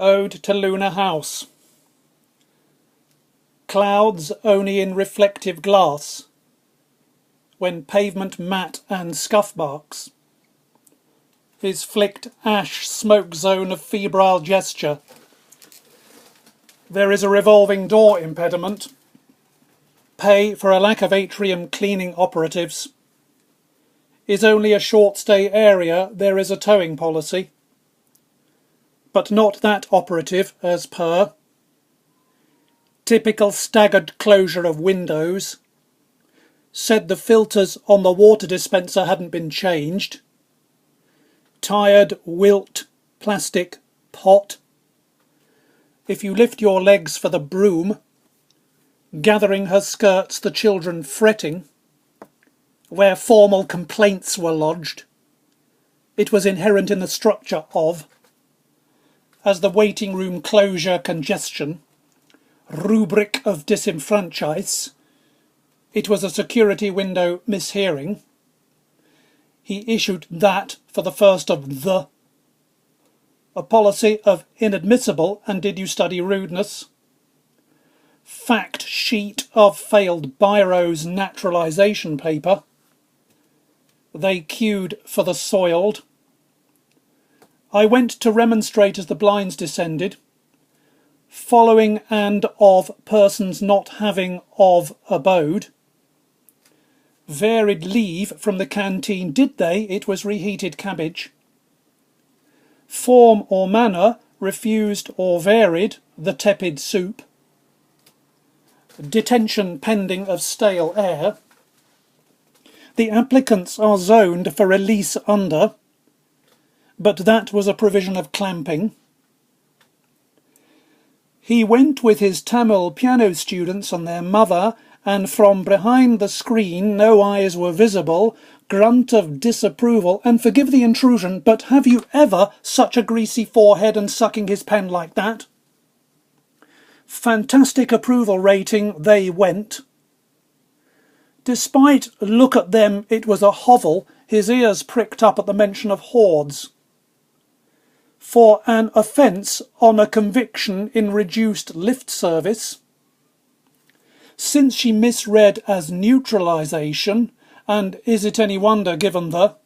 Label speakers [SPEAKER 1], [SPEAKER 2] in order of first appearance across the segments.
[SPEAKER 1] Ode to Lunar House. Clouds only in reflective glass, when pavement matte and scuff marks. His flicked ash smoke zone of febrile gesture. There is a revolving door impediment. Pay for a lack of atrium cleaning operatives. Is only a short stay area, there is a towing policy. But not that operative, as per. Typical staggered closure of windows. Said the filters on the water dispenser hadn't been changed. Tired, wilt, plastic pot. If you lift your legs for the broom. Gathering her skirts, the children fretting. Where formal complaints were lodged. It was inherent in the structure of. As the waiting room closure congestion. Rubric of disenfranchise. It was a security window mishearing. He issued that for the first of the. A policy of inadmissible and did you study rudeness. Fact sheet of failed Biro's naturalisation paper. They queued for the soiled. I went to remonstrate as the blinds descended. Following and of persons not having of abode. Varied leave from the canteen, did they? It was reheated cabbage. Form or manner, refused or varied, the tepid soup. Detention pending of stale air. The applicants are zoned for release under, but that was a provision of clamping. He went with his Tamil piano students and their mother, and from behind the screen no eyes were visible, grunt of disapproval, and forgive the intrusion, but have you ever such a greasy forehead and sucking his pen like that? Fantastic approval rating, they went. Despite look at them, it was a hovel, his ears pricked up at the mention of hordes. For an offence on a conviction in reduced lift service. Since she misread as neutralisation, and is it any wonder given the...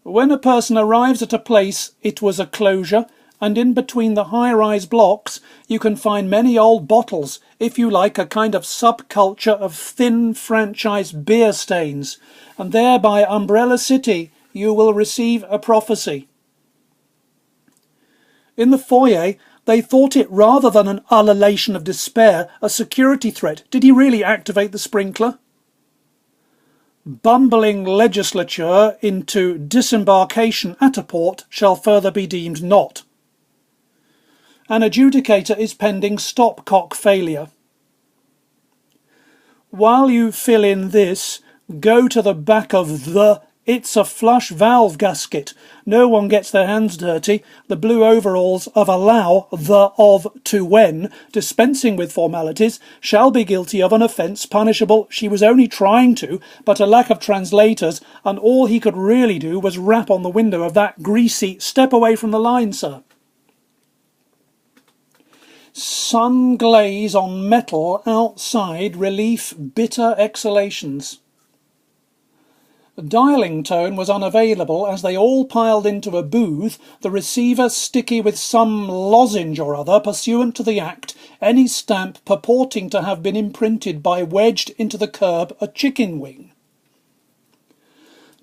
[SPEAKER 1] When a person arrives at a place, it was a closure, and in between the high-rise blocks you can find many old bottles, if you like, a kind of subculture of thin franchise beer stains, and there by Umbrella City you will receive a prophecy. In the foyer, they thought it rather than an ululation of despair, a security threat. Did he really activate the sprinkler? Bumbling legislature into disembarkation at a port shall further be deemed not. An adjudicator is pending stopcock failure. While you fill in this, go to the back of the... It's a flush valve gasket. No one gets their hands dirty. The blue overalls of allow the of to when, dispensing with formalities, shall be guilty of an offence punishable. She was only trying to, but a lack of translators, and all he could really do was rap on the window of that greasy, step away from the line, sir. Sun glaze on metal outside, relief, bitter exhalations. Dialling tone was unavailable as they all piled into a booth, the receiver sticky with some lozenge or other pursuant to the Act, any stamp purporting to have been imprinted by wedged into the curb a chicken wing.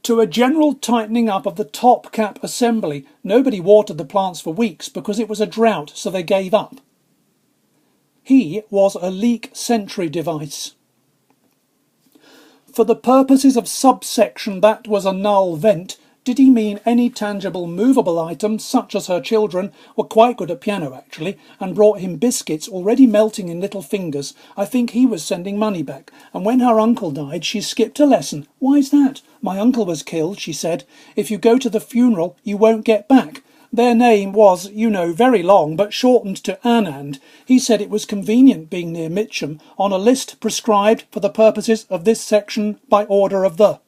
[SPEAKER 1] To a general tightening up of the top cap assembly, nobody watered the plants for weeks because it was a drought, so they gave up. He was a leak sentry device. For the purposes of subsection that was a null vent, did he mean any tangible movable items, such as her children were quite good at piano actually, and brought him biscuits already melting in little fingers? I think he was sending money back, and when her uncle died she skipped a lesson. Why's that? My uncle was killed, she said. If you go to the funeral you won't get back. Their name was, you know, very long, but shortened to Anand. He said it was convenient being near Mitcham, on a list prescribed for the purposes of this section by order of the.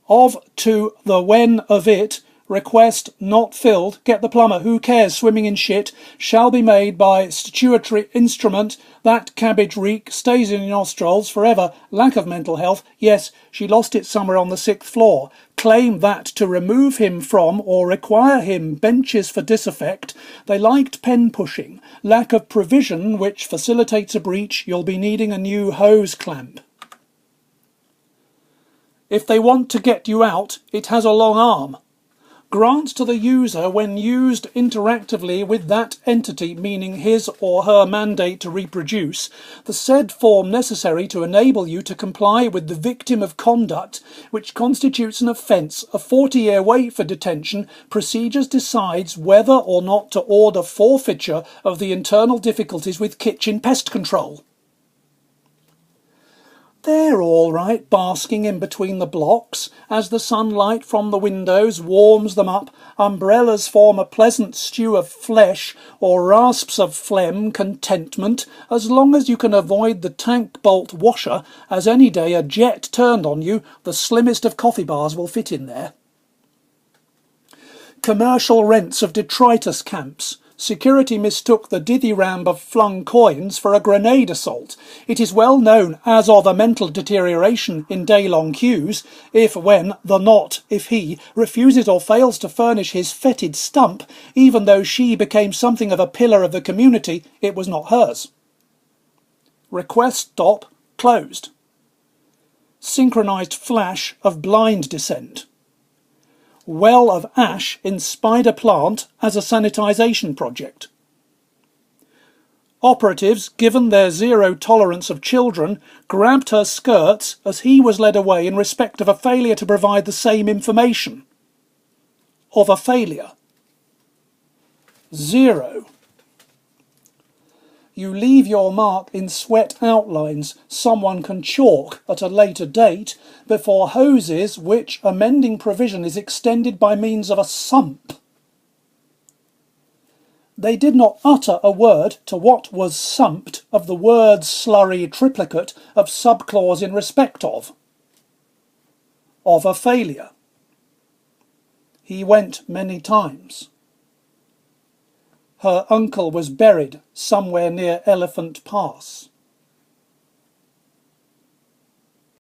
[SPEAKER 1] Of to the when of it, request not filled, get the plumber, who cares, swimming in shit, shall be made by statutory instrument. That cabbage reek stays in your nostrils forever. Lack of mental health. Yes, she lost it somewhere on the 6th floor. Claim that to remove him from or require him benches for disaffect. They liked pen pushing. Lack of provision which facilitates a breach. You'll be needing a new hose clamp. If they want to get you out, it has a long arm. Grants to the user when used interactively with that entity, meaning his or her mandate to reproduce, the said form necessary to enable you to comply with the victim of conduct, which constitutes an offence, a 40-year wait for detention, procedures decides whether or not to order forfeiture of the internal difficulties with kitchen pest control. They're all right, basking in between the blocks, as the sunlight from the windows warms them up. Umbrellas form a pleasant stew of flesh, or rasps of phlegm, contentment, as long as you can avoid the tank bolt washer, as any day a jet turned on you, the slimmest of coffee bars will fit in there. Commercial rents of detritus camps. Security mistook the dithyramb of flung coins for a grenade assault. It is well known as of a mental deterioration in day-long queues, if when, if he, refuses or fails to furnish his fetid stump, even though she became something of a pillar of the community, it was not hers. Request stop closed. Synchronized flash of blind descent. Well of ash in spider plant as a sanitisation project. Operatives, given their zero tolerance of children, grabbed her skirts as he was led away in respect of a failure to provide the same information. Of a failure. 0. You leave your mark in sweat outlines someone can chalk at a later date before hoses which amending provision is extended by means of a sump. They did not utter a word to what was sumped of the word's slurry triplicate of subclause in respect of a failure. He went many times. Her uncle was buried somewhere near Elephant Pass.